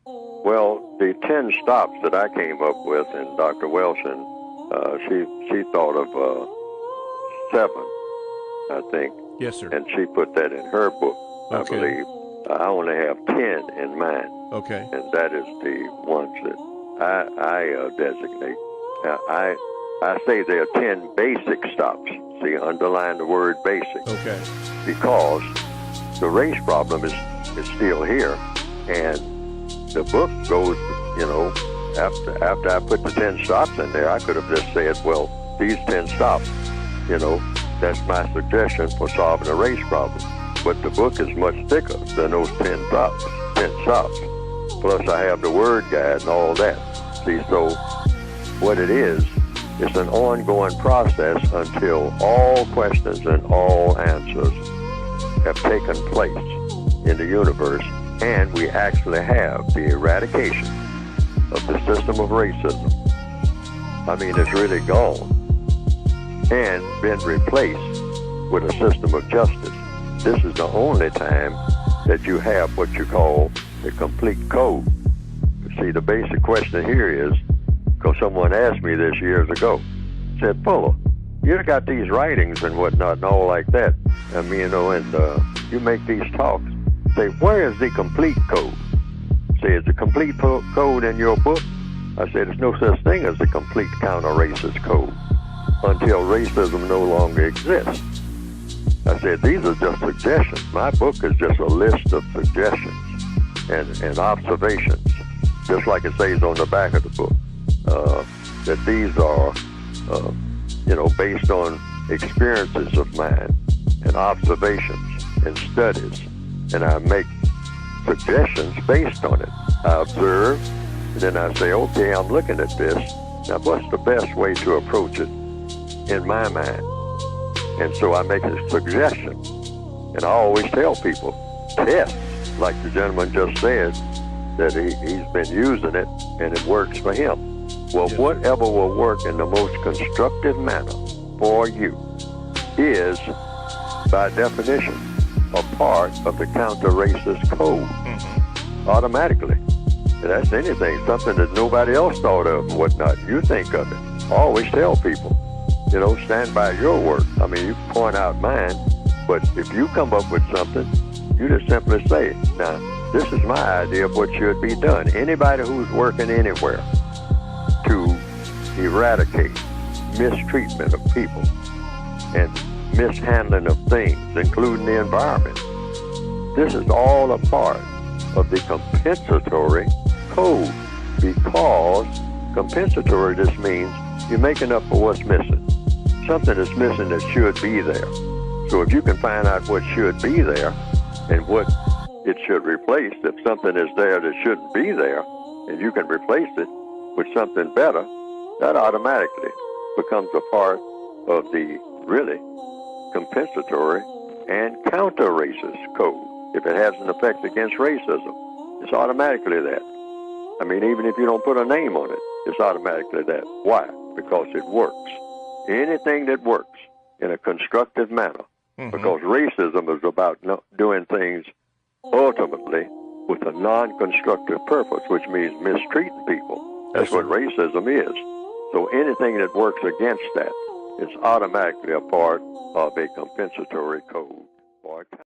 Well, the 10 stops that I came up with, and Dr. Wilson, she thought of 7, I think. Yes, sir. And she put that in her book, I Okay. believe. I only have 10 in mind. Okay. And that is the ones that I designate. Now, I say there are 10 basic stops. See, underline the word basic. Okay. Because the race problem is still here. And the book goes, after I put the 10 stops in there, I could have just said, well, these 10 stops, that's my suggestion for solving a race problem. But the book is much thicker than those 10 stops. Plus I have the word guide and all that. See, so what it is, it's an ongoing process until all questions and all answers have taken place in the universe, and we actually have the eradication of the system of racism. I mean, it's really gone and been replaced with a system of justice. This is the only time that you have what you call the complete code. See, the basic question here is, because someone asked me this years ago, said, Fuller, you got these writings and whatnot and all like that. I mean, and you make these talks. Say, where is the complete code? Say, is the complete code in your book? I said, there's no such thing as a complete counter-racist code until racism no longer exists. I said, these are just suggestions. My book is just a list of suggestions and observations, just like it says on the back of the book, that these are, based on experiences of mine and observations and studies, and I make suggestions based on it. I observe, and then I say, okay, I'm looking at this. Now, what's the best way to approach it in my mind? And so I make a suggestion. And I always tell people, test, like the gentleman just said, that he's been using it and it works for him. Well, Yes. Whatever will work in the most constructive manner for you is, by definition, a part of the counter-racist code, automatically. And that's anything, something that nobody else thought of and whatnot. You think of it. I always tell people, stand by your work. I mean, you can point out mine, but if you come up with something, you just simply say, now, this is my idea of what should be done. Anybody who's working anywhere to eradicate mistreatment of people and mishandling of things, including the environment, this is all a part of the compensatory code, because compensatory just means you're making up for what's missing. Something is missing that should be there. So if you can find out what should be there and what it should replace, if something is there that shouldn't be there, and you can replace it with something better, that automatically becomes a part of the really compensatory and counter-racist code. If it has an effect against racism, it's automatically that. I mean, even if you don't put a name on it, it's automatically that. Why? Because it works. Anything that works in a constructive manner, because racism is about doing things ultimately with a non-constructive purpose, which means mistreating people. That's what racism is. So anything that works against that is automatically a part of a compensatory code.